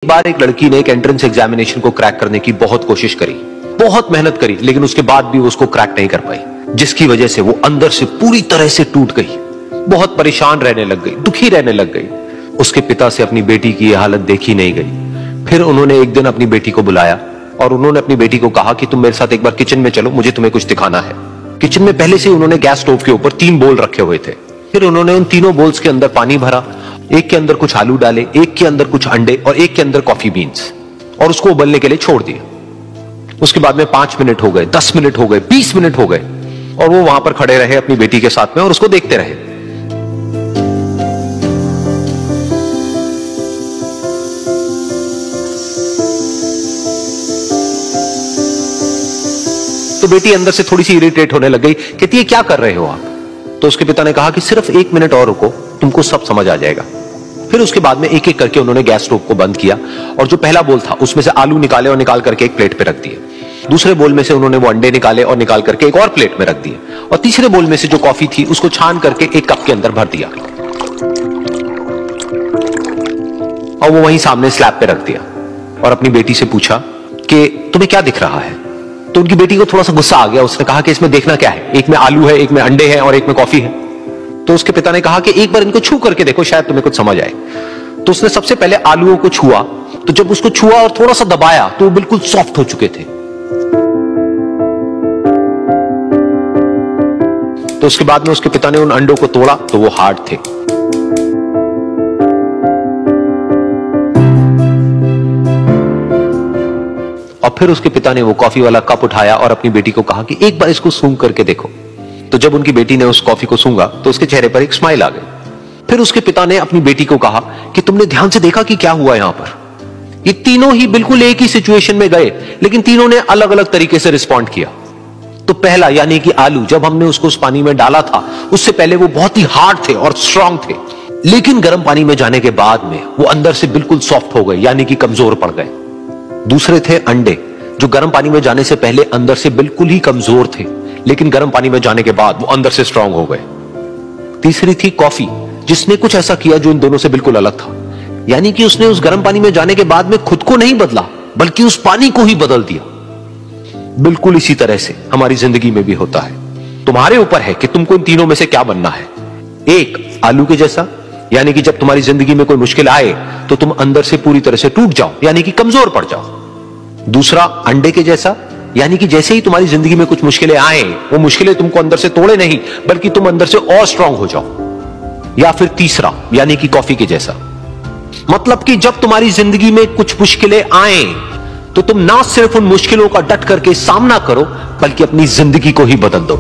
एक बार एक लड़की ने एक एंट्रेंस एग्जामिनेशन को क्रैक करने की बहुत कोशिश करी, बहुत मेहनत करी, लेकिन उसके बाद भी वो उसको क्रैक नहीं कर पाई, जिसकी वजह से वो अंदर से पूरी तरह से टूट गई, बहुत परेशान रहने लग गई, दुखी रहने लग गई। उसके पिता से अपनी बेटी की यह हालत देखी नहीं गई। फिर उन्होंने एक दिन अपनी बेटी को बुलाया और उन्होंने अपनी बेटी को कहा कि तुम मेरे साथ एक बार किचन में चलो, मुझे तुम्हें कुछ दिखाना है। किचन में पहले से उन्होंने गैस स्टोव के ऊपर 3 बोल रखे हुए थे। फिर उन्होंने उन तीनों बोल्स के अंदर पानी भरा, एक के अंदर कुछ आलू डाले, एक के अंदर कुछ अंडे और एक के अंदर कॉफी बीन्स, और उसको उबलने के लिए छोड़ दिया। उसके बाद में 5 मिनट हो गए, 10 मिनट हो गए, 20 मिनट हो गए, और वो वहां पर खड़े रहे अपनी बेटी के साथ में और उसको देखते रहे। तो बेटी अंदर से थोड़ी सी इरिटेट होने लग गई, कहती है क्या कर रहे हो आप? तो उसके पिता ने कहा कि सिर्फ 1 मिनट और रुको, तुमको सब समझ आ जाएगा। फिर उसके बाद में एक एक करके उन्होंने गैस स्टोव को बंद किया और जो पहला बोल था उसमें से आलू निकाले और निकाल करके एक प्लेट पे रख दिए। दूसरे बोल में से उन्होंने वो अंडे निकाले और निकाल करके एक और प्लेट में रख दिए, और तीसरे बोल में से जो कॉफी थी उसको छान करके एक कप के अंदर भर दिया और वो वहीं सामने स्लैब पे रख दिया और अपनी बेटी से पूछा कि तुम्हें क्या दिख रहा है? तो उनकी बेटी को थोड़ा सा गुस्सा आ गया। उसने कहा कि इसमें देखना क्या है, एक में आलू है, एक में अंडे हैं और एक में कॉफी है। तो उसके पिता ने कहा कि एक बार इनको छू करके देखो, शायद तुम्हें कुछ समझ आए। तो उसने सबसे पहले आलूओं को छुआ, तो जब उसको छुआ और थोड़ा सा दबाया तो वो बिल्कुल सॉफ्ट हो चुके थे। तो उसके बाद में उसके पिता ने उन अंडों को तोड़ा तो वो हार्ड थे। और फिर उसके पिता ने वो कॉफी वाला कप उठाया और अपनी बेटी को कहा कि एक बार इसको सूंघ करके देखो। तो जब उनकी बेटी ने उस कॉफी को सूंघा तो उसके चेहरे पर एक स्माइल आ गई। फिर उसके पिता ने अपनी बेटी को कहा कि तुमने ध्यान से देखा कि क्या हुआ यहां पर? ये तीनों ही बिल्कुल एक ही सिचुएशन में गए, लेकिन तीनों ने अलग अलग तरीके से रिस्पॉन्ड किया। तो पहला यानी कि आलू, जब हमने उसको उस पानी में डाला था उससे पहले वो बहुत ही हार्ड थे और स्ट्रांग थे, लेकिन गर्म पानी में जाने के बाद में वो अंदर से बिल्कुल सॉफ्ट हो गए, यानी कि कमजोर पड़ गए। दूसरे थे अंडे, जो गर्म पानी में जाने से पहले अंदर से बिल्कुल ही कमजोर थे, लेकिन गर्म पानी में जाने के बाद वो अंदर से स्ट्रांग हो गए। तीसरी थी कॉफी, जिसने कुछ ऐसा किया जो इन दोनों से बिल्कुल अलग था, यानी कि उसने उस गर्म पानी में जाने के बाद में खुद को नहीं बदला, बल्कि उस पानी को ही बदल दिया। बिल्कुल इसी तरह से हमारी जिंदगी में भी होता है। तुम्हारे ऊपर है कि तुमको इन तीनों में से क्या बनना है। एक, आलू के जैसा, यानी कि जब तुम्हारी जिंदगी में कोई मुश्किल आए तो तुम अंदर से पूरी तरह से टूट जाओ, यानी कि कमजोर पड़ जाओ। दूसरा, अंडे के जैसा, यानी कि जैसे ही तुम्हारी जिंदगी में कुछ मुश्किलें आए, वो मुश्किलें तुमको अंदर से तोड़े नहीं, बल्कि तुम अंदर से और स्ट्रांग हो जाओ। या फिर तीसरा, यानी कि कॉफी के जैसा, मतलब कि जब तुम्हारी जिंदगी में कुछ मुश्किलें आए तो तुम ना सिर्फ उन मुश्किलों का डट करके सामना करो, बल्कि अपनी जिंदगी को ही बदल दो।